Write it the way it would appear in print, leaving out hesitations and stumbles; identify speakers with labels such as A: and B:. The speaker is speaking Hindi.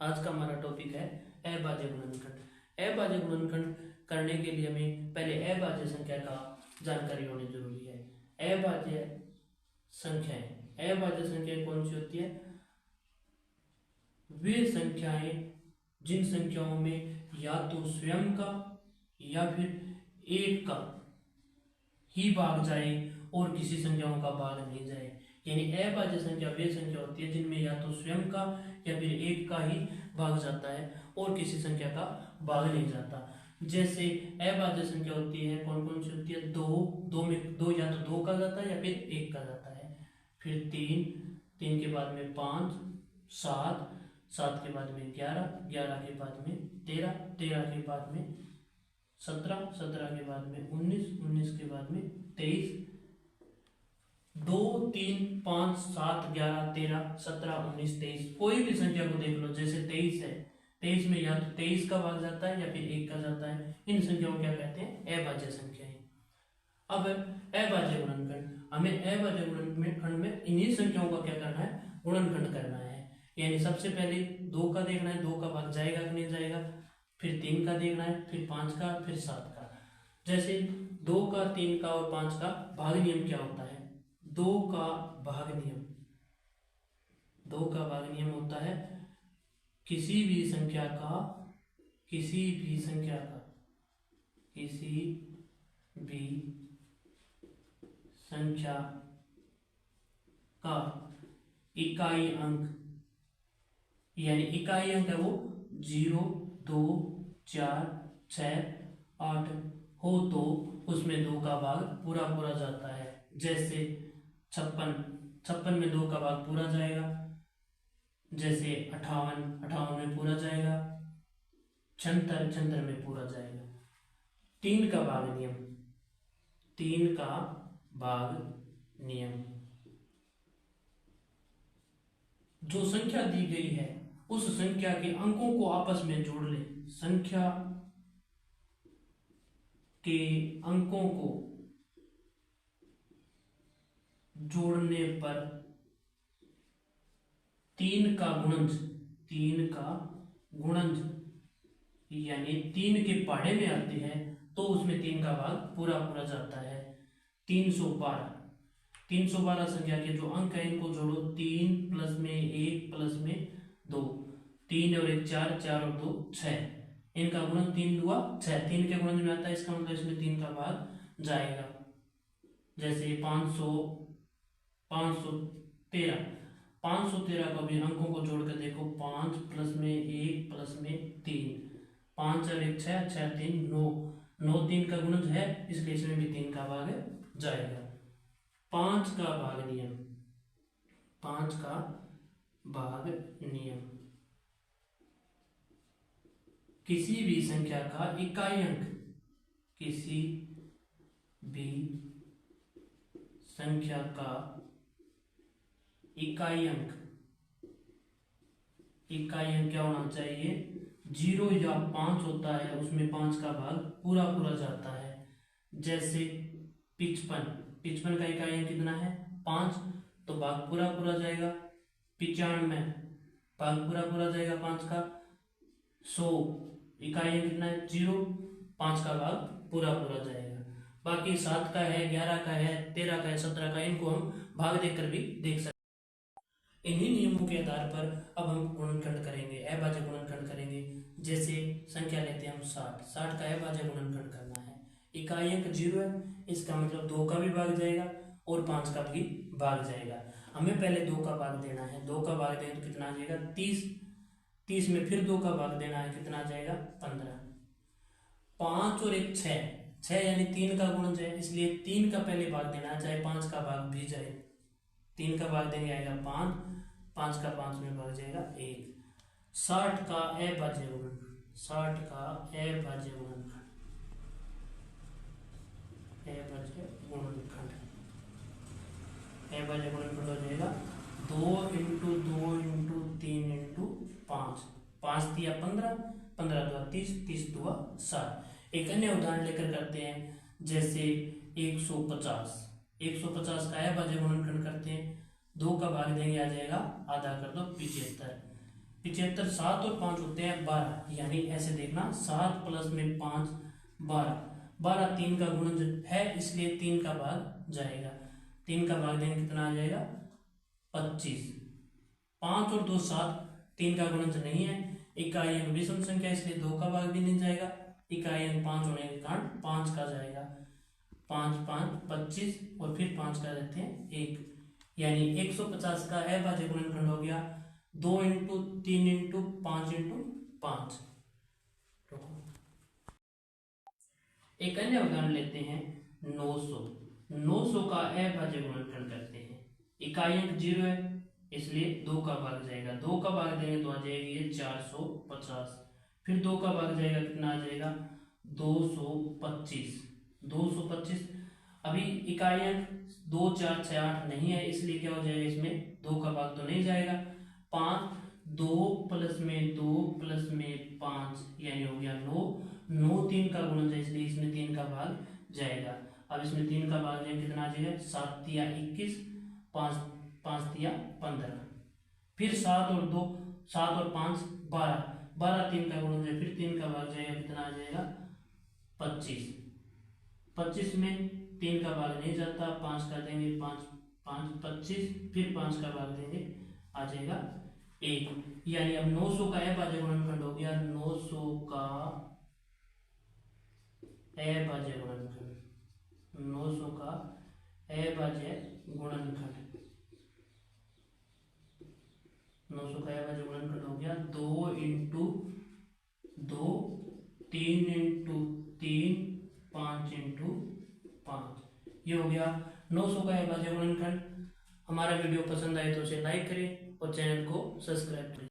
A: आज का हमारा टॉपिक है अभाज्य गुणनखंड। अभाज्य गुणनखंड करने के लिए हमें पहले अभाज्य संख्या का जानकारी होनी जरूरी है। अभाज्य संख्याएं कौन सी होती है? वे संख्याएं जिन संख्याओं में या तो स्वयं का या फिर एक का ही भाग जाए और किसी संख्याओं का भाग नहीं जाए। यानी अभाज्य संख्या वे संख्या होती है जिनमें या तो स्वयं का या फिर एक का ही भाग जाता है और किसी संख्या का भाग नहीं जाता। जैसे अभाज्य संख्या होती है कौन कौन सी होती है? दो में दो या तो दो का जाता है या फिर एक का जाता है। फिर तीन के बाद में 5, 7 के बाद में 11 के बाद में 13 के बाद में 17 के बाद में 19 के बाद में 23, 2, 3, 5, 7, 11, 13, 17, 19, 23 कोई भी संख्या को देख लो। जैसे 23 है, 23 में या तो 23 का भाग जाता है या फिर 1 का जाता है। इन संख्याओं को क्या कहते हैं? अभाज्य संख्याएं। अब अभाज्य गुणनखंड, हमें अभाज्य गुणनखंड में इन्हीं संख्याओं का क्या करना है? गुणनखंड करना है। यानी सबसे पहले 2 का देखना है, 2 का भाग जाएगा कि नहीं जाएगा। फिर 3 का देखना है, फिर 5 का, फिर 7 का। जैसे 2 का, 3 का और 5 का भाग नियम क्या होता है? 2 का भाग नियम होता है किसी भी संख्या का इकाई अंक, यानी इकाई अंक है वो 0, 2, 4, 6, 8 हो तो उसमें 2 का भाग पूरा जाता है। जैसे 56 में 2 का भाग पूरा जाएगा। जैसे 58 में पूरा जाएगा। 76 में पूरा जाएगा। 3 का भाग नियम, जो संख्या दी गई है उस संख्या के अंकों को आपस में जोड़ ले। संख्या के अंकों को जोड़ने पर 3 का गुणज यानी 3 के पहाड़े में आते हैं तो उसमें 3 का भाग पूरा जाता है। 312 संख्या के जो अंक है इनको जोड़ो। 3 प्लस में 1 प्लस में 2, 3 और 1 4, 4 और 2 6, इनका गुणन 3 दुआ 6, 3 के गुणन में आता है। इसका मतलब इसमें 3 का भाग जाएगा। जैसे 513 का भी अंकों को जोड़कर देखो। 5 प्लस में 1 प्लस में 3, 5 और 1 6, 6 3 9, 3 का गुणज है इसलिए इसमें भी 3 का भाग जाएगा। 5 का भाग नियम, किसी भी संख्या का इकाई अंक, इकाई अंक क्या होना चाहिए? 0 या 5 होता है उसमें 5 का भाग पूरा जाता है। जैसे 55 का इकाई अंक कितना है? 5, तो भाग पूरा जाएगा। 95 भाग पूरा जाएगा 5 का। 100 इकाई अंक कितना है? 0, 5 का भाग पूरा जाएगा। बाकी 7 का है, 11 का है, 13 का है, 17 का, इनको हम भाग देकर भी देख सकते हैं। इन्हीं नियमों के आधार पर अब हम गुणनखंड करेंगे, अभाज्य गुणनखंड करेंगे। जैसे संख्या लेते हैं हम 60 का अभाज्य गुणनखंड करना है। इकाई अंक 0 है, इसका मतलब 2 का भी भाग जाएगा और 5 का भी भाग जाएगा। हमें पहले 2 का भाग देना है। 2 का भाग दें तो कितना आ जाएगा? 30 में फिर 2 का भाग देना है, कितना आ जाएगा? 15। 5 और 1 6 यानी 3 का गुणज है इसलिए 3 का पहले भाग देना है, चाहे 5 का भाग भी जाए। 3 का भाग देंगे आएगा 5 का 5 में भाग जाएगा 1। 60 का अभाज्य गुणनखंड, हो जाएगा 2 × 2 × 3 × 5, 5 दिया 15, 15 दुआ 30, 30 दुआ 60। एक अन्य उदाहरण लेकर करते हैं। जैसे 150 का अभाज्य गुणनखंड करते हैं। 2 का भाग देंगे आ जाएगा, आधा कर दो 75। 75, 7 और 5 होते हैं 12, यानी ऐसे देखना 7 प्लस में 5 12, 12 3 का गुणज है इसलिए 3 का भाग जाएगा, 3 का भाग देंगे कितना आ जाएगा 25। 5 और 2 7, 3 का गुणज नहीं है, इकाई अंक विषम संख्या इसलिए 2 का भाग भी नहीं जाएगा, इकाई अंक 5 होने के कारण 5 का जाएगा, 5 5 25 और फिर 5 का देते हैं 1, यानी 150 का अभाज्य गुणनखंड हो गया 2 इंटू 3 इंटू 5 इंटू 5। एक अन्य उदाहरण लेते हैं 900, 900 का अभाज्य गुणनखंड करते हैं, इकाई अंक 0 है इसलिए 2 का भाग जाएगा, 2 का भाग देंगे तो आ जाएगी ये 450, फिर 2 का भाग जाएगा कितना आ जाएगा 225, 225। अभी इकाई अंक 2 4 6 8 नहीं है इसलिए क्या हो जाएगा इसमें 2 का भाग तो नहीं जाएगा, 5 2 प्लस में 2 प्लस में 5 यानी हो गया 9, 9 3 का गुणज है इसलिए इसमें 3 का भाग जाएगा। अब इसमें 3 का भाग जाएगा कितना आ जाएगा 7 तिया 21, 5 5 तिया 15, फिर 7 और 2 7 और 5 12, 12 3 का गुणज है फिर 3 का भाग जाएगा कितना आ जाएगा 25, 25 में 3 का भाग नहीं जाता, 5 का देंगे 5 5 25, फिर 5 का भाग देंगे आ जाएगा 1, यानी अब 900 का अभाज्य गुणनखंड हो गया 900 का अभाज्य गुणनखंड, 900 का अभाज्य गुणनखंड, 900 का अभाज्य गुणनखंड हो गया 2 इंटू 2 3 इंटू 3 5 इंटू 5, ये हो गया 900 का अभाज्य गुणनखंड। हमारा वीडियो पसंद आए तो उसे लाइक करें और चैनल को सब्सक्राइब करें।